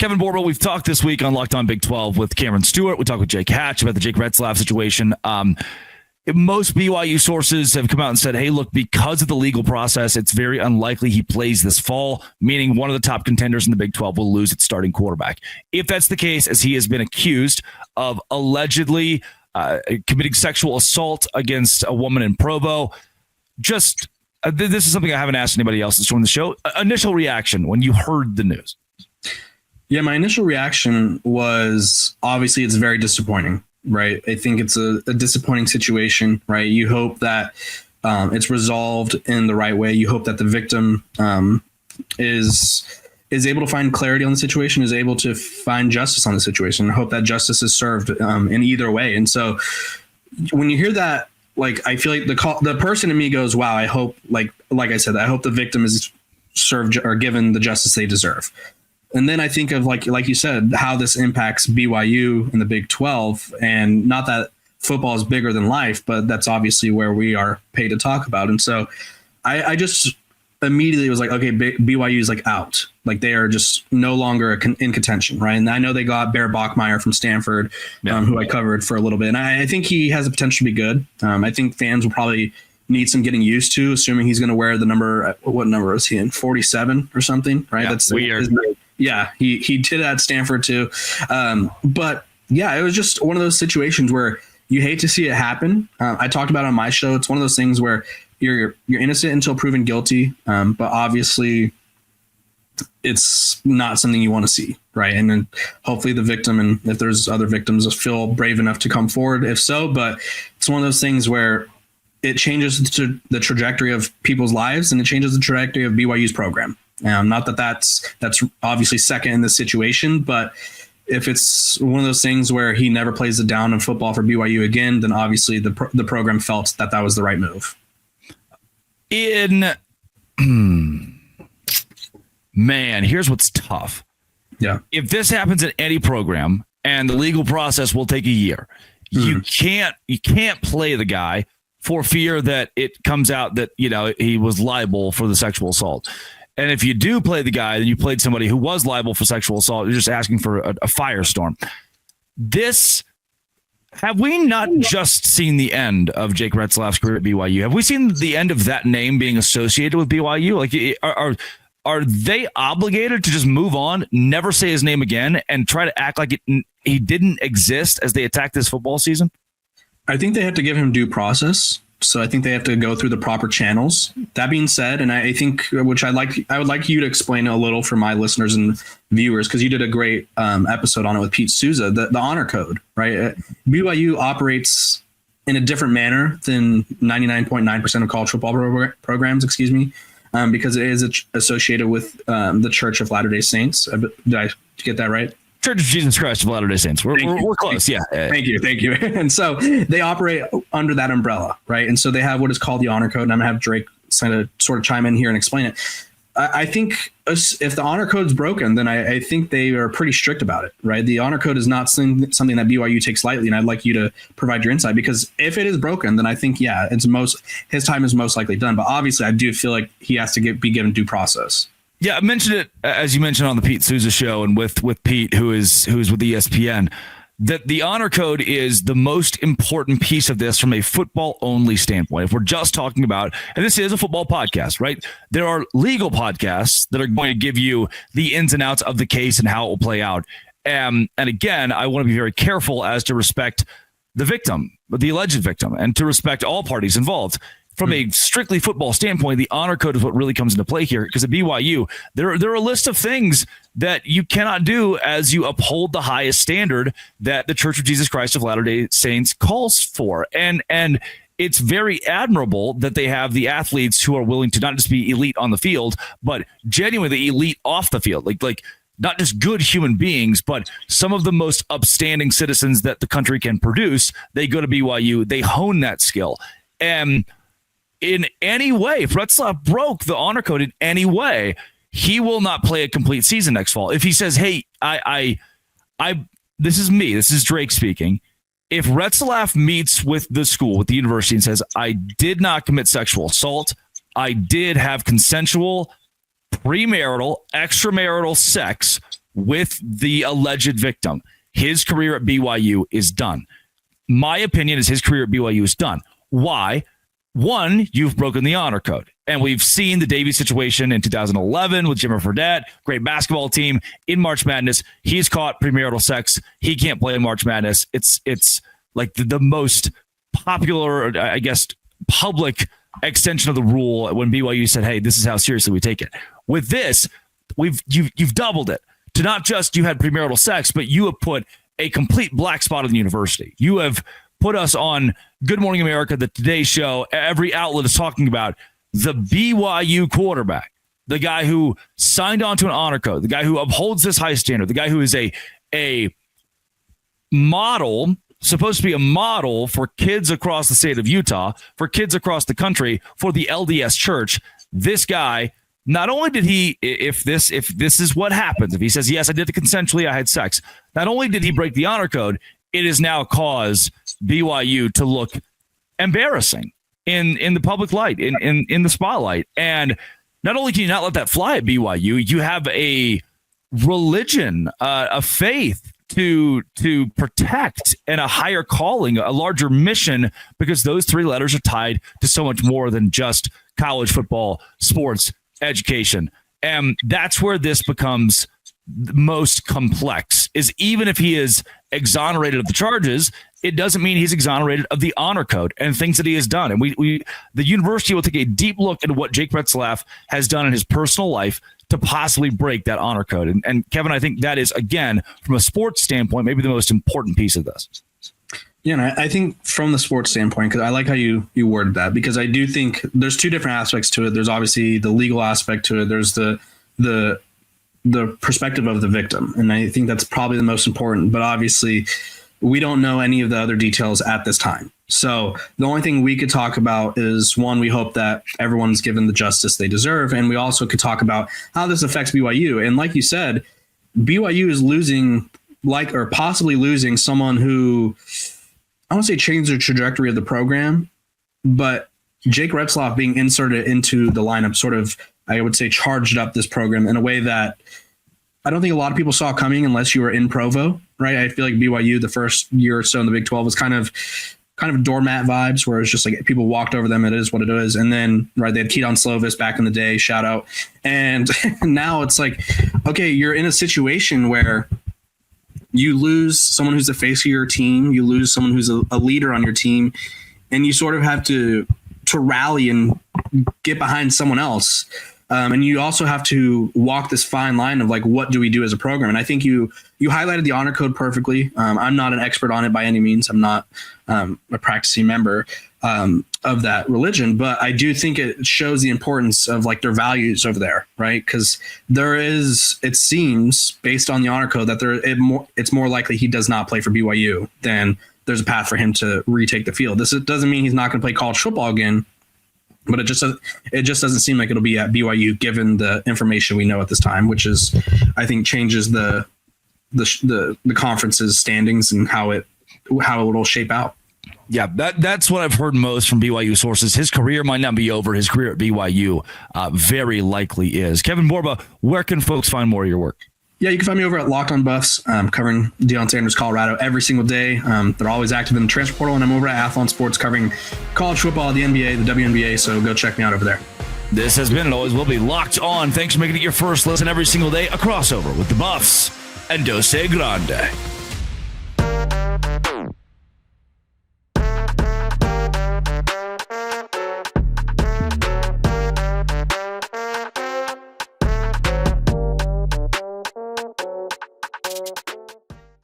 Kevin Borbo, we've talked this week on Locked On Big 12 with Cameron Stewart. We talked with Jake Hatch about the Jake Retzlaff situation. Most BYU sources have come out and said, hey, look, because of the legal process, it's very unlikely he plays this fall, meaning one of the top contenders in the Big 12 will lose its starting quarterback. If that's the case, as he has been accused of allegedly committing sexual assault against a woman in Provo, this is something I haven't asked anybody else that's joined the show. Initial reaction when you heard the news. Yeah, my initial reaction was obviously it's very disappointing, right? I think it's a disappointing situation, right? You hope that it's resolved in the right way. You hope that the victim is able to find clarity on the situation, is able to find justice on the situation. I hope that justice is served in either way. And so when you hear that, like, I feel like the person in me goes, wow, I hope, like I said, I hope the victim is served or given the justice they deserve. And then I think of, like you said, how this impacts BYU in the Big 12, and not that football is bigger than life, but that's obviously where we are paid to talk about. And so I just immediately was like, okay, BYU is like out. Like they are just no longer in contention, right? And I know they got Bear Bachmeier from Stanford, who I covered for a little bit. And I think he has the potential to be good. I think fans will probably need some getting used to, assuming he's going to wear the number. What number is he in? 47 or something, right? Yeah, that's weird. Yeah, he did it at Stanford too. But yeah, it was just one of those situations where you hate to see it happen. I talked about it on my show. It's one of those things where you're innocent until proven guilty. But obviously it's not something you want to see, right? And then hopefully the victim, and if there's other victims, feel brave enough to come forward, if so. But it's one of those things where it changes the trajectory of people's lives, and it changes the trajectory of BYU's program. Not that that's obviously second in this situation, but if it's one of those things where he never plays it down in football for BYU again, then obviously the program felt that was the right move. Man, here's what's tough. Yeah. If this happens in any program and the legal process will take a year, you can't play the guy for fear that it comes out that, he was liable for the sexual assault. And if you do play the guy, then you played somebody who was liable for sexual assault. You're just asking for a firestorm. Have we not just seen the end of Jake Retzlaff's career at BYU? Have we seen the end of that name being associated with BYU? Like, are they obligated to just move on, never say his name again, and try to act like he didn't exist as they attack this football season? I think they have to give him due process. So I think they have to go through the proper channels. That being said, and I think, which I would like you to explain a little for my listeners and viewers, because you did a great episode on it with Pete Souza, the honor code, right? BYU operates in a different manner than 99.9% of college football programs, because it is associated with the Church of Latter-day Saints. Did I get that right? Church of Jesus Christ of Latter-day Saints. We're close. Yeah. Thank you. And so they operate under that umbrella, right? And so they have what is called the honor code. And I'm going to have Drake sort of chime in here and explain it. I think if the honor code is broken, then I think they are pretty strict about it, right? The honor code is not something that BYU takes lightly. And I'd like you to provide your insight, because if it is broken, then I think, his time is most likely done. But obviously I do feel like he has to be given due process. Yeah, I mentioned it, as you mentioned, on the Pete Souza show, and with Pete, who is with ESPN, that the honor code is the most important piece of this from a football-only standpoint. If we're just talking about, and this is a football podcast, right? There are legal podcasts that are going to give you the ins and outs of the case and how it will play out. And again, I want to be very careful as to respect the victim, the alleged victim, and to respect all parties involved. From a strictly football standpoint, the honor code is what really comes into play here, because at BYU, there are a list of things that you cannot do as you uphold the highest standard that the Church of Jesus Christ of Latter-day Saints calls for. And it's very admirable that they have the athletes who are willing to not just be elite on the field, but genuinely elite off the field. Like not just good human beings, but some of the most upstanding citizens that the country can produce. They go to BYU, they hone that skill. And in any way, if Retzlaff broke the honor code in any way, he will not play a complete season next fall. If he says, hey, this is me, this is Drake speaking. If Retzlaff meets with the school, with the university, and says, I did not commit sexual assault, I did have consensual, premarital, extramarital sex with the alleged victim, his career at BYU is done. My opinion is his career at BYU is done. Why? One, you've broken the honor code. And we've seen the Davies situation in 2011 with Jimmer Fredette, great basketball team in March Madness. He's caught premarital sex. He can't play in March Madness. It's like the most popular, I guess, public extension of the rule when BYU said, hey, this is how seriously we take it. With this, you've doubled it to not just you had premarital sex, but you have put a complete black spot on the university. You have put us on Good Morning America, the Today Show. Every outlet is talking about the BYU quarterback, the guy who signed on to an honor code, the guy who upholds this high standard, the guy who is a model, supposed to be a model for kids across the state of Utah, for kids across the country, for the LDS Church. This guy, not only did he, if this is what happens, if he says, yes, I did it consensually, I had sex, not only did he break the honor code, it has now caused BYU to look embarrassing in the public light, in the spotlight. And not only can you not let that fly at BYU, you have a religion, a faith to protect, and a higher calling, a larger mission, because those three letters are tied to so much more than just college football, sports, education. And that's where this becomes most complex, is even if he is exonerated of the charges, it doesn't mean he's exonerated of the honor code and things that he has done. And the university will take a deep look at what Jake Retzlaff has done in his personal life to possibly break that honor code. And Kevin, I think that is, again, from a sports standpoint, maybe the most important piece of this. Yeah, and I think from the sports standpoint, because I like how you worded that, because I do think there's two different aspects to it. There's obviously the legal aspect to it. There's the perspective of the victim. And I think that's probably the most important. But obviously, we don't know any of the other details at this time. So the only thing we could talk about is, one, we hope that everyone's given the justice they deserve. And we also could talk about how this affects BYU. And like you said, BYU is losing, or possibly losing, someone who, I won't say changed the trajectory of the program, but Jake Retzlaff being inserted into the lineup sort of, I would say, charged up this program in a way that I don't think a lot of people saw coming unless you were in Provo, right? I feel like BYU the first year or so in the Big 12 was kind of doormat vibes, where it's just like people walked over them. It is what it is. And then, right, they had Keaton Slovis back in the day, shout out. And now it's like, okay, you're in a situation where you lose someone who's the face of your team, you lose someone who's a leader on your team, and you sort of have to rally and get behind someone else. And you also have to walk this fine line of like, what do we do as a program? And I think you highlighted the honor code perfectly. I'm not an expert on it by any means. I'm not a practicing member of that religion, but I do think it shows the importance of like their values over there, right? Because there is, it seems, based on the honor code, that it's more likely he does not play for BYU than there's a path for him to retake the field. This doesn't mean he's not going to play college football again, but it just doesn't seem like it'll be at BYU given the information we know at this time, which is, I think, changes the conference's standings and how it will shape out. Yeah, that's what I've heard most from BYU sources. His career might not be over. His career at BYU very likely is. Kevin Borba, where can folks find more of your work? Yeah, you can find me over at Locked On Buffs, covering Deion Sanders, Colorado every single day. They're always active in the transfer portal, and I'm over at Athlon Sports covering college football, the NBA, the WNBA, so go check me out over there. This has been and always will be Locked On. Thanks for making it your first listen every single day, a crossover with the Buffs and Dose Grande.